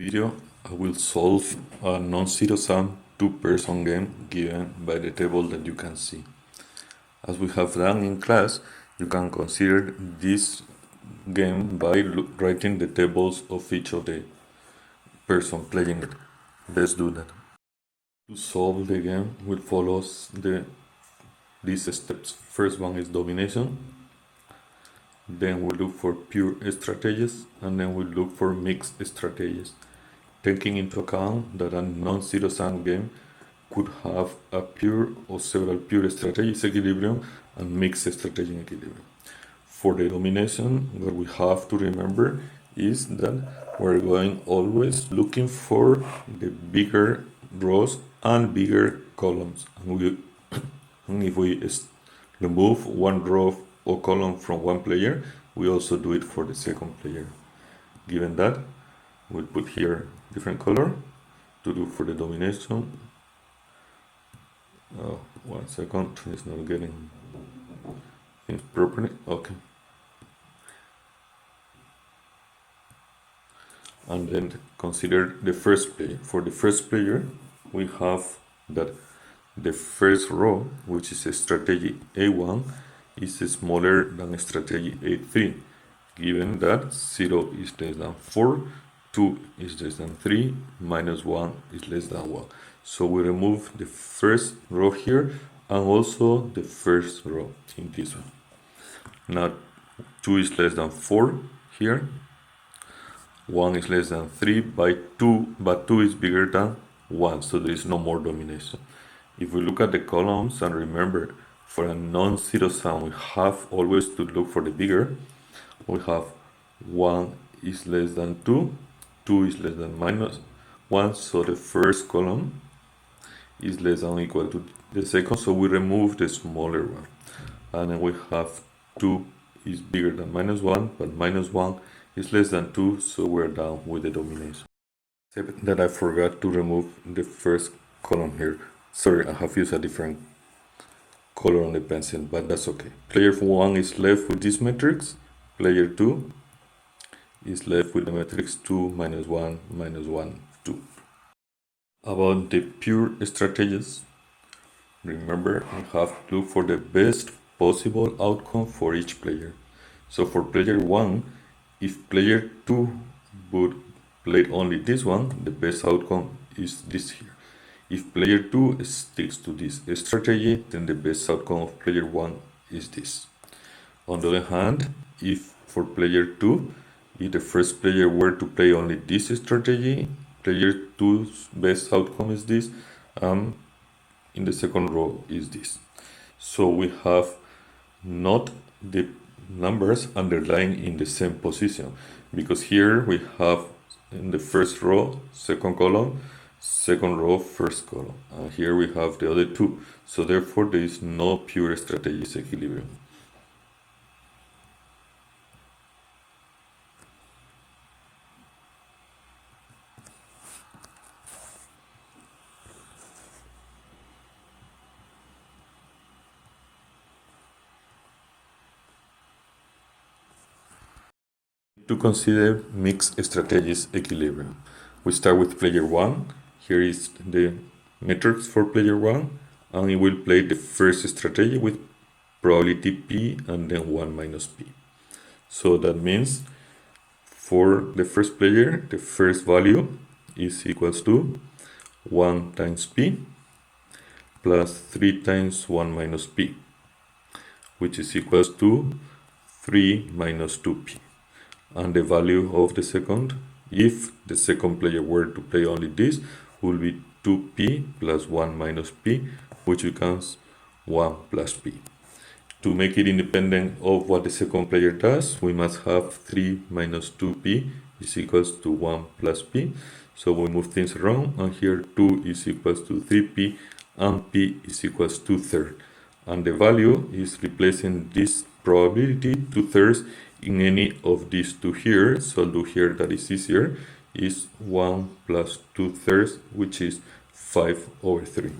Video, I will solve a non-zero sum two-person game given by the table that you can see. As we have done in class, you can consider this game by writing the tables of each of the person playing it. Let's do that. To solve the game, we'll follow these steps. First one is domination. Then we look for pure strategies, and then we look for mixed strategies, taking into account that a non-zero sum game could have a pure or several pure strategies equilibrium and mixed strategy equilibrium. For the domination, what we have to remember is that we're going always looking for the bigger rows and bigger columns. And if we remove one row or column from one player, we also do it for the second player. Given that, we'll put here different color to do for the domination. Oh, 1 second, it's not getting things properly. Okay. And then consider the first player. For the first player, we have that the first row, which is a strategy A1, is smaller than strategy A3, given that 0 is less than 4, 2 is less than 3, minus 1 is less than 1. So we remove the first row here and also the first row in this one. Now 2 is less than 4 here, 1 is less than 3 by 2, but 2 is bigger than 1, so there is no more domination. If we look at the columns and remember, for a non-zero sum, we have always to look for the bigger. We have 1 is less than 2, 2 is less than minus 1, so the first column is less than or equal to the second, so we remove the smaller one. And then we have 2 is bigger than minus 1, but minus 1 is less than 2, so we're down with the domination. Except that I forgot to remove the first column here. Sorry, I have used a different color on the pencil, but that's okay. Player 1 is left with this matrix. Player 2 is left with the matrix 2, minus 1, minus 1, 2. About the pure strategies, remember, we have to look for the best possible outcome for each player. So for player 1, if player 2 would play only this one, the best outcome is this here. If player 2 sticks to this strategy, then the best outcome of player 1 is this. On the other hand, if for player 2, if the first player were to play only this strategy, player 2's best outcome is this, in the second row is this. So we have not the numbers underlying in the same position, because here we have in the first row, second column, second row, first column, and here we have the other two, so therefore there is no pure strategies equilibrium. To consider mixed strategies equilibrium, we start with player 1. Here is the matrix for player 1, and it will play the first strategy with probability p and then 1 minus p. So that means for the first player, the first value is equals to 1 times p plus 3 times 1 minus p, which is equals to 3 minus 2p. And the value of the second, if the second player were to play only this, will be 2p plus 1 minus p, which becomes 1 plus p. To make it independent of what the second player does, we must have 3 minus 2p is equals to 1 plus p. So we move things around, and here 2 is equals to 3p, and p is equals to 2/3. And the value is replacing this probability 2/3 in any of these two here, so I'll do here that is easier, is 1 plus 2/3, which is 5/3.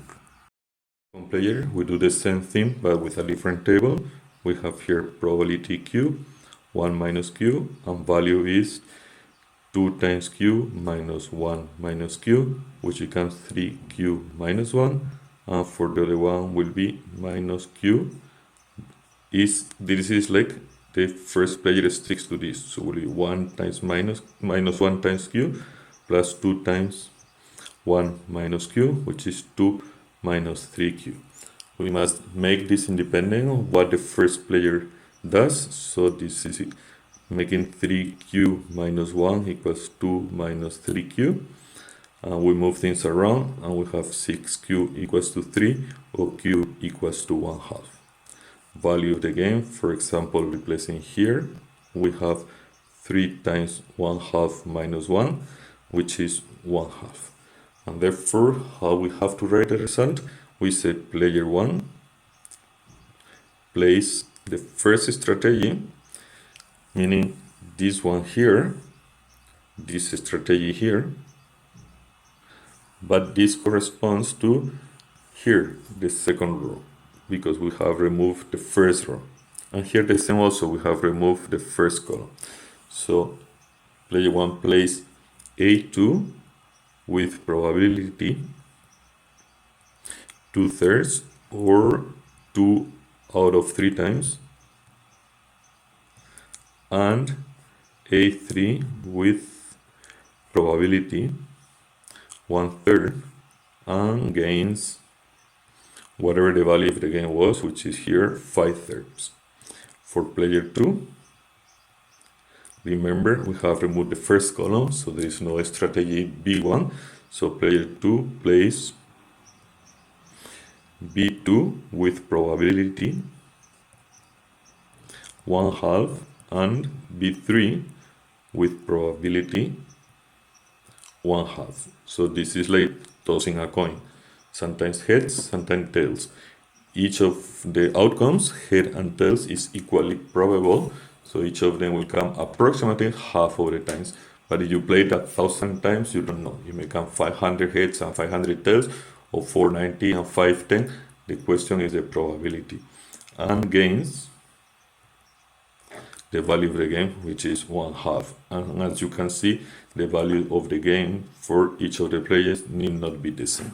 On player, we do the same thing, but with a different table. We have here probability q, 1 minus q, and value is 2 times q minus 1 minus q, which becomes 3q minus 1, and for the other one will be minus q. This is like the first player sticks to this, so will be 1 times minus 1 times q plus 2 times 1 minus q, which is 2 minus 3q. We must make this independent of what the first player does, so this is making 3q minus 1 equals 2 minus 3q. We move things around and we have 6q equals to 3 or q equals to 1/2. Value of the game, for example, replacing here, we have 3 times 1/2 minus 1, which is 1/2. And therefore, how we have to write the result, we say player 1 plays the first strategy, meaning this one here, this strategy here, but this corresponds to here, the second row, because we have removed the first row. And here the same also, we have removed the first column. So player 1 plays a2 with probability 2/3 or 2 out of 3 times, and a3 with probability 1/3 and gains whatever the value of the game was, which is here 5/3. For player 2, remember we have removed the first column, so there is no strategy b1, so player 2 plays b2 with probability 1/2 and b3 with probability 1/2. So this is like tossing a coin, sometimes heads, sometimes tails. Each of the outcomes, head and tails, is equally probable, so each of them will come approximately half of the times. But if you play it 1,000 times, you don't know. You may come 500 heads and 500 tails, or 490 and 510. The question is the probability. And gains the value of the game, which is 1/2. And as you can see, the value of the game for each of the players need not be the same.